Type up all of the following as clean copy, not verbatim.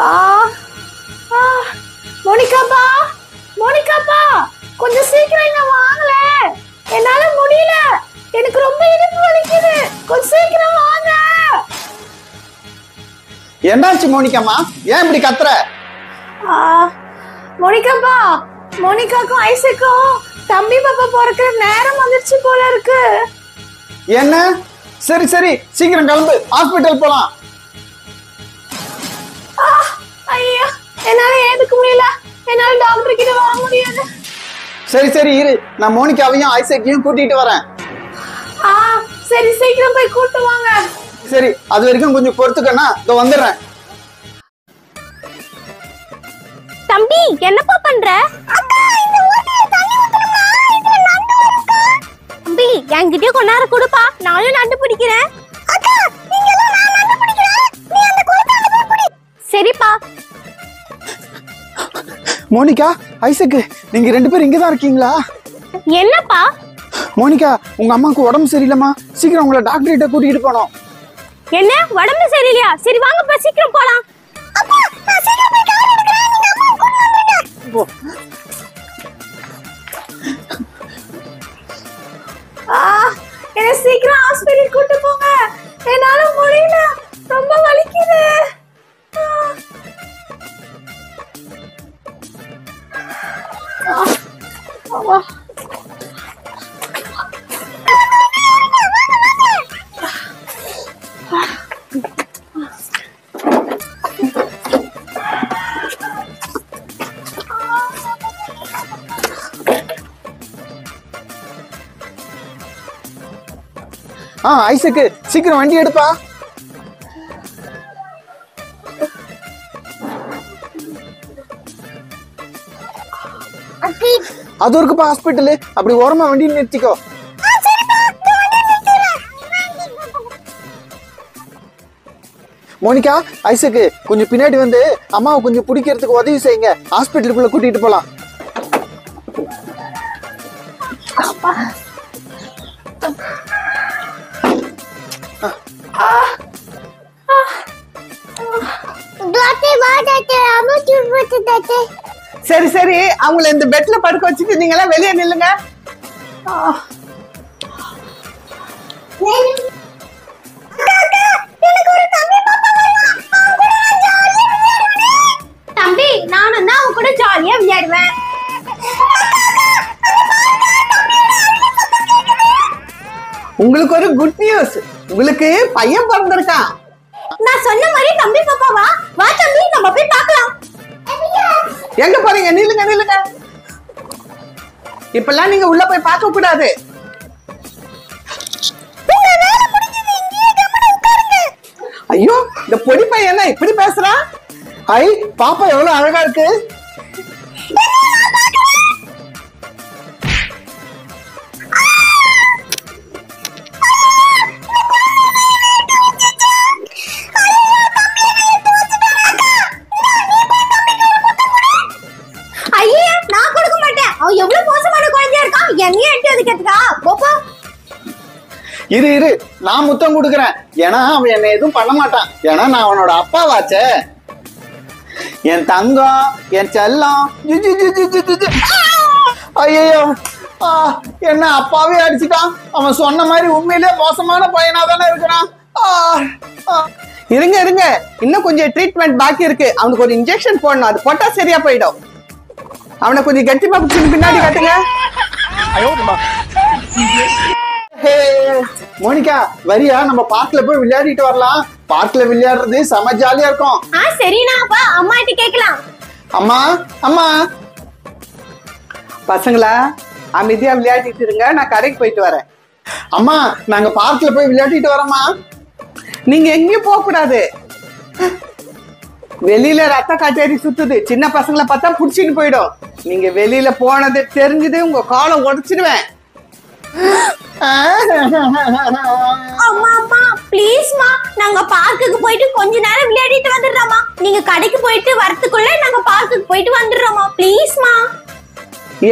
ஆ ஆ மோனிகாப்பா, மோனிகாப்பா, கொஞ்சம் சீக்கிரம் இங்க வாங்கல. என்னால முடியல. எனக்கு ரொம்ப இடுப்பு வலிக்குது. கொஞ்சம் சீக்கிரம் வாங்க. என்னாச்சு மோனிகாமா? ஏன் இப்படி கத்துற? மோனிகாப்பா, மோனிகாக்கும் ஐசக்கும் தம்பி பாப்பா பிறக்கிற நேரம் வந்துருச்சு போல இருக்கு. என்ன? சரி சரி, சீக்கிரம் கிளம்பு, ஹாஸ்பிட்டல் போலாம். ஐயா, என்னால ஏதுக்க முடியல. என்னால டாக்டர் கிட்ட வர முடியாது. சரி சரி இரு, நான் மோனிகாவையும் ஐசக்கையும் கூட்டிட்டு வரேன். சரி, சீக்கிரம் போய் கூட்டு வாங்க. சரி, அது வரைக்கும் கொஞ்சம் பொறுத்துக்கண்ணா, இதோ வந்துடுறேன். தம்பி, என்னப்பா பண்ற? தம்பி, என்கிட்ட கொஞ்ச நேரம் கொடுப்பா, நானும் நண்டு பிடிக்கிறேன். சரிப்பா. மோனிகா, ஐசக்கு, நீங்க ரெண்டு பேரும் இங்கதான் இருக்கீங்களா? என்னப்பா? மோனிகா, உங்க அம்மாவுக்கு உடம்பு சரியில்லைம்மா, சீக்கிரம் உங்களை டாக்டர் கிட்ட கூட்டிட்டு போனோம். என்ன, உடம்பு சரியில்லையா? சரி வாங்கப்பா, சீக்கிரம் போலாம். என்ன சீக்கிரம் ஹாஸ்பிடல் கூட்டு போங்க. என்னால முடியல, ரொம்ப வலிக்குது. ஐசக்கு, சீக்கிரம் வண்டி எடுப்பா. அது இருக்குப்பா ஹாஸ்பிட்டலு, அப்படி ஓரமா வண்டி நிறுத்திக்கோ. மோனிகா, ஐசக்கு, கொஞ்சம் பின்னாடி வந்து அம்மாவை கொஞ்சம் பிடிக்கிறதுக்கு உதவி செய்யுங்க, ஹாஸ்பிட்டலுக்குள்ள கூட்டிட்டு போலாம். சரி சரி, அவங்கள இந்த பெட்ல படுக்க வச்சுட்டு நீங்க எல்லாம் வெளியே நில்லுங்க. தம்பி, நானும் தான் உன் கூட ஜாலியா விளையாடுவேன். உங்களுக்கு ஒரு குட் நியூஸ், உங்களுக்கு பையன் பிறந்திருக்கான். நான் சொன்ன மாதிரி தம்பி பாப்பாவா? வா தம்பி, நம்ம போய் பார்க்கலாம். எங்க போறீங்க? நில்லுங்க நில்லுங்க. இப்பெல்லாம் நீங்க உள்ள போய் பார்க்க கூடாது. ஐயோ, இந்த பொடி பையன் என்ன இப்படி பேசுறான்? ஐ, பாப்பா எவ்வளவு அழகா இருக்கு. ஐயா, நான் கொடுக்க மாட்டேன். அவன் எவ்வளவு மோசமான குழந்தையா இருக்கான். என்னையே எட்டி அதுக்கிறதுக்கா? போப்பா. இரு இரு, நான் முத்தம் கொடுக்குறேன். ஏன்னா அவன் என்ன எதுவும் பண்ண மாட்டான். ஏன்னா நான் அவனோட அப்பாவாச்சே. என் தங்கம், என் செல்லம். ஐயோ, என்ன அப்பாவே அடிச்சுட்டான். அவன் சொன்ன மாதிரி உண்மையிலே மோசமான பையனா தானே இருக்கிறான். இருங்க இருங்க, இன்னும் கொஞ்சம் ட்ரீட்மெண்ட் பாக்கி இருக்கு. அவனுக்கு ஒரு இன்ஜெக்ஷன் போடணும், அது போட்டா சரியா போயிடும். அவனை கொஞ்சம் கட்டிமா பிடிச்சி பின்னாடி கட்டுங்க. மோனிகா, வரியா? நம்ம பார்க்ல போய் விளையாடிட்டு வரலாம். பார்க்ல விளையாடுறது செம ஜாலியா இருக்கும். சரிண்ணா, அப்பா அம்மா கிட்ட கேட்கலாம். அம்மா அம்மா, பசங்களா அமைதியா விளையாடிட்டு இருங்க, நான் கடைக்கு போயிட்டு வரேன். அம்மா, நாங்க பார்க்ல போய் விளையாடிட்டு வரோம்மா. நீங்க எங்கேயும் போக கூடாது. வெளியில ரத்த காட்டேரி சுத்துது, சின்ன பசங்களை பார்த்தா புடிச்சிட்டு போயிடும். நீங்க வெளியில போனது தெரிஞ்சது உங்க காலை உடைச்சிடுவேன். அம்மா அம்மா, ப்ளீஸ்மா, நாங்க பார்க்குக்கு போயிட்டு கொஞ்ச நேரம் விளையாடிட்டு வந்துடுறோமா. நீங்க கடைக்கு போயிட்டு வரதுக்குள்ள நாங்க பார்க்குக்கு போயிட்டு வந்துடுறோமா. ப்ளீஸ்மா.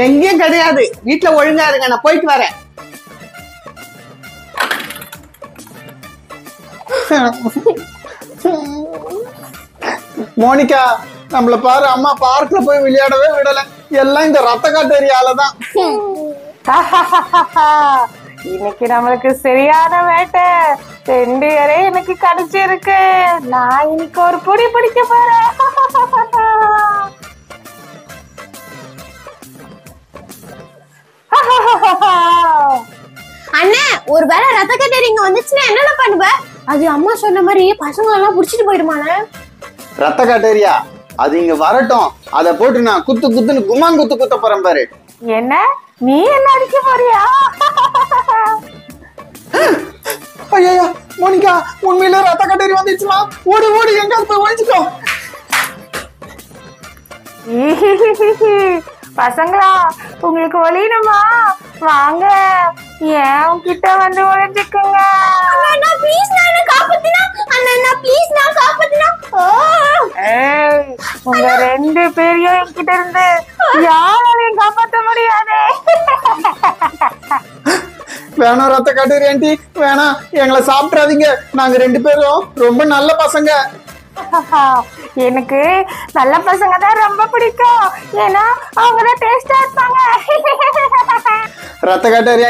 எங்கேயும் கிடையாது, வீட்டுல ஒழுங்கா இருங்க, நான் போயிட்டு வரேன். மோனிகா நம்மள பாரு, அம்மா பார்க்ல போய் விளையாடவே விடல. எல்லாம் இந்த ரத்த காட்டேரியாலதான். இன்னைக்கு நம்மளுக்கு சரியான வேட்டை. 2 இறை எனக்கு கிடைச்சிருக்கு. நான் இன்னைக்கு ஒரு பொடி பிடிக்க போறேன். அண்ணே, ஒரு வேளை ரத்த கட்டேரி இங்க வந்துச்சுன்னா என்னென்ன பண்ணுவ? அது அம்மா சொன்ன மாதிரி பசங்க எல்லாம் புடிச்சிட்டு போயிடுமாண்ணே? ரத்த காட்டேரியா அது இங்க வரட்டும். அத போட்டு நான் குத்து குத்துன்னு குமாங்குத்து குத்த போறேன் பாரு. என்ன, நீ என்ன அடிக்க போறியா? ஐயா மோனிகா, உண்மையில ரத்த கட்டேரி வந்துச்சுமா. ஓடி ஓடி எங்க போய் ஒழிச்சுக்கோ. பசங்களா, உங்களுக்கு ஒளியணுமா? வாங்க, ஏன் உன்கிட்ட வந்து ஒளிஞ்சுக்குங்க. அண்ணா ப்ளீஸ், நான் காப்பாத்துனா. அண்ணா ப்ளீஸ், நான் காப்பாத்துனா. உங்க 2 பேரையும் என்கிட்ட இருந்து யாராலையும் காப்பாற்ற முடியாது. வேணாம் ரத்த காட்டேரி ஆண்டி, வேணாம். எங்களை சாப்பிட்றாதீங்க. நாங்க 2 பேரும் ரொம்ப நல்ல பசங்க. எனக்கு நல்ல பசங்க தான் ரொம்ப பிடிக்கும். ஏன்னா அவங்க தான் டேஸ்டா இருப்பாங்க. ரத்த காட்டேரி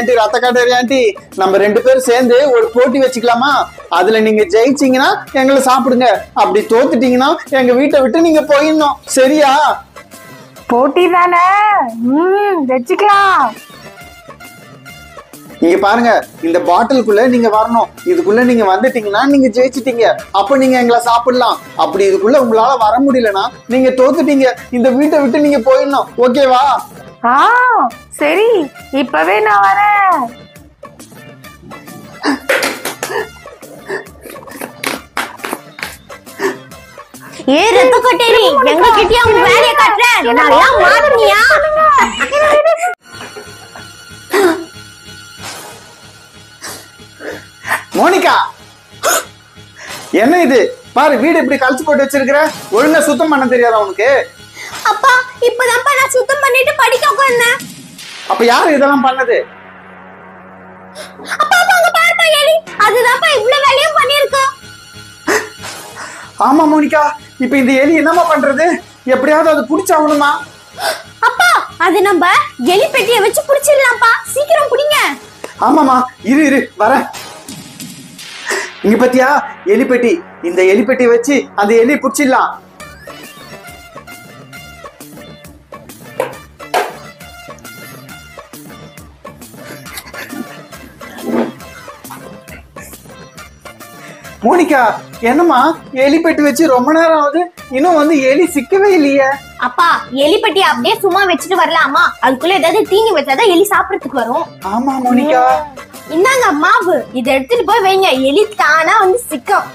ஆண்டி, நம்ம 2 பேரும் சேர்ந்து ஒரு போட்டி வச்சுக்கலாமா? அதுல நீங்க ஜெயிச்சீங்கன்னா எங்களை சாப்பிடுங்க. அப்படி தோத்துட்டீங்கன்னா எங்க வீட்டை விட்டு நீங்க போயிடணும். சரியா? போட்டி தானே, வச்சுக்கலாம். நீங்க பாருங்க, இந்த பாட்டிலுக்குள்ள நீங்க வரணும். இதுக்குள்ள நீங்க வந்துட்டீங்கன்னா நீங்க ஜெயிச்சிட்டீங்க. அப்ப நீங்க எங்களை சாப்பிடலாம். அப்படி இதுக்குள்ள உங்களால வர முடியலன்னா நீங்க தோத்துட்டீங்க. இந்த வீட்டை விட்டு நீங்க போயிடணும். ஓகேவா? சரி, இப்பவே நான் வரேன். ஏ ரத்த கட்டேரி, எங்க கிட்டயா உங்க வேலைய காட்டுற? நல்லா மாட்டுனியா? மோனிகா, என்ன இது பாரு, வீடு இப்படி கழிச்சு போட்டு வச்சிருக்கிற. ஒழுங்கா சுத்தம் பண்ண தெரியாதா உனக்கு? அப்பா, இப்பதான்ப்பா நான் சுத்தம் பண்ணிட்டு படிக்க உட்கார்ந்தேன். அப்ப யாரு இதெல்லாம் பண்ணது? அப்பா அங்க பாருப்பா எலி. அதுதான்ப்பா இவ்வளவு வேலையும் பண்ணிருக்கு. ஆமா மோனிகா, இப்ப இந்த எலி என்னமா பண்றது? எப்படியாவது அது புடிச்சாகணுமா? அப்பா, அது நம்ம எலி பெட்டியை வச்சு புடிச்சிடலாம்ப்பா. சீக்கிரம் புடிங்க. ஆமாமா, இரு வரேன். இங்க பத்தியா எலிப்பெட்டி? இந்த எலிப்பெட்டி வச்சு அந்த எலி புடிச்சிடலாம். மோனிகா, என்னமா எலிப்பெட்டி வச்சு ரொம்ப நேரம் ஆகுது, இன்னும் வந்து எலி சிக்கவே இல்லையே. அப்பா, எலி பெட்டியை அப்படியே சும்மா வச்சுட்டு வரலாமா? அதுக்குள்ள ஏதாவது தீனி வச்சாதான் எலி சாப்பிடறதுக்கு வரும். ஆமா மோனிகா. இந்தாங்க மாவு, இதை எடுத்துட்டு போய் வைங்க. எலி தானா வந்து சிக்கும்.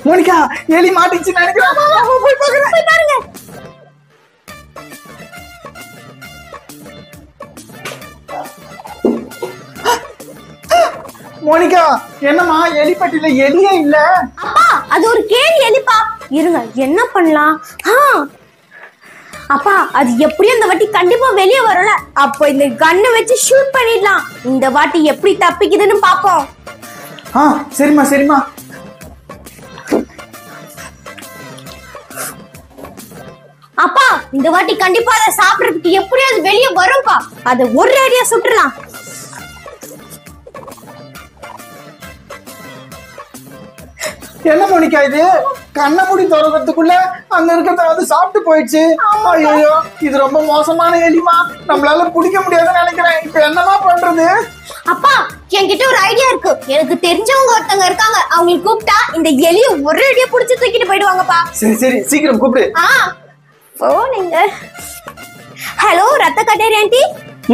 மோனிகா, எலி மாட்டிச்சு நினைக்கிறேன். போய் பாருங்க. மோனிகா, என்னமா எலிப்பட்டியில எலியே இல்ல? அப்பா, அது ஒரு கேலி எலிப்பா. இருங்க, என்ன பண்ணலாம்? அப்பா, அது எப்படியும் இந்த வாட்டி கண்டிப்பா வெளியே வரல. அப்ப இந்த கண்ணை வச்சு ஷூட் பண்ணிடலாம். இந்த வாட்டி எப்படி தப்பிக்குதுன்னு பாப்போம். சரிம்மா. அப்பா, இந்த வாட்டி கண்டிப்பா அதை சாப்பிடறதுக்கு எப்படியாவது வெளியே வரும்பா. அதை ஒரு அடியா சுட்டுலாம். என்ன மோனிகா இது? கண்ணை மூடி திறக்கிறதுக்குள்ள அங்க இருக்கிறத வந்து சாப்பிட்டு போயிடுச்சு. ஐயோ, இது ரொம்ப மோசமான எலிமா. நம்மளால பிடிக்க முடியாதுன்னு நினைக்கிறேன். இப்ப என்னமா பண்றது? அப்பா, என்கிட்ட ஒரு ஐடியா இருக்கு. எனக்கு தெரிஞ்சவங்க ஒருத்தங்க இருக்காங்க. அவங்களுக்கு கூப்பிட்டா இந்த எலியை ஒரு அடியா புடிச்சு தூக்கிட்டு போயிடுவாங்கப்பா. சரி, சீக்கிரம் கூப்பிடு. போனீங்க. ஹலோ ரத்த கட்டேரி ஆண்டி.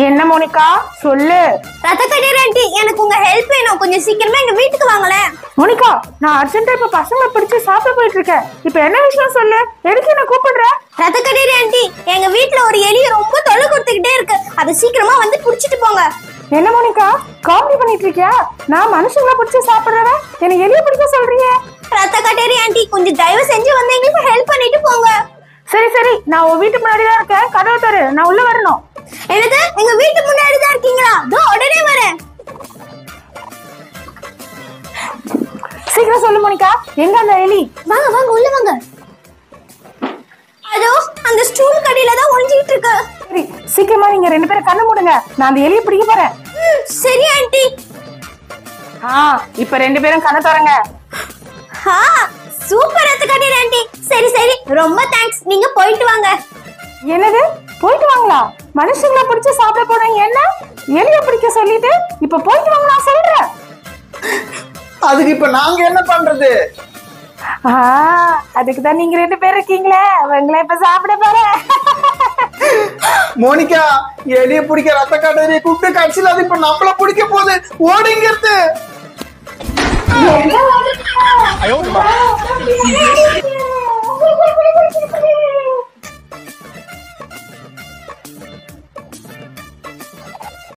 என்ன மோனிகா, சொல்லு. ரத்த கட்டேரி ஆண்டி, எனக்கு உங்க ஹெல்ப் வேணும். கொஞ்சம் சீக்கிரமா எங்க வீட்டுக்கு வாங்களேன். மோனிகா, நான் அர்ஜென்ட்டா இப்ப பசங்க பிடிச்சு சாப்பிட போயிட்டு இருக்கேன். இப்ப என்ன விஷயம் சொல்லு. எதுக்கு என்ன கூப்பிடுற? ரத்த கட்டேரி ஆண்டி, எங்க வீட்டுல ஒரு எலி ரொம்ப தொலை கொடுத்துக்கிட்டே இருக்கு. அதை சீக்கிரமா வந்து புடிச்சிட்டு போங்க. என்ன மோனிகா, காமெடி பண்ணிட்டு இருக்கியா? நான் மனுஷங்களை பிடிச்சு சாப்பிடுறவன் என்ன எலிய பிடிக்க சொல்றீங்க? ரத்த கட்டேரி ஆண்டி, கொஞ்சம் தயவு செஞ்சு வந்து எங்களுக்கு ஹெல்ப் பண்ணிட்டு போங்க. சரி சரி, நான் உன் வீட்டு முன்னாடி தான் இருக்கேன், கதவு தரு, நான் உள்ள வரணும். என்னது, எங்க வீட்டு முன்னாடி தான் இருக்கீங்களா? தோ உடனே வரேன். சீக்கிரம் சொல்லு மோனிகா, எங்க அந்த எலி? வாங்க வாங்க உள்ள வாங்க. அதோ அந்த ஸ்டூல் கடியில தான் ஒளிஞ்சிட்டு இருக்கு. சரி, சீக்கிரமா நீங்க 2 பேரும் கண்ணு மூடுங்க, நான் அந்த எலியை பிடிக்க போறேன். சரி ஆண்டி. இப்ப 2 பேரும் கண்ணை தரங்க. சூப்பர் அத்துக்கடி ஆண்டி. சரி சரி, ரொம்ப தேங்க்ஸ். நீங்க போயிட்டு வாங்க. என்னது, போயிட்டு வாங்களா? மனுஷங்களை பிடிச்சு சாப்பிட போனீங்க, என்ன எலிய பிடிக்க சொல்லிட்டு இப்ப போயிட்டு வாங்க நான் சொல்றேன். அதுக்கு இப்ப நாங்க என்ன பண்றது? அதுக்குதான் நீங்க 2 பேர் இருக்கீங்களே, உங்களை இப்ப சாப்பிட போறேன். மோனிகா, எலிய பிடிக்க ரத்த காட்டறிய கூப்பிட்டு கட்சியில அது இப்ப நம்மள பிடிக்க போகுது. ஓடிங்கிறது.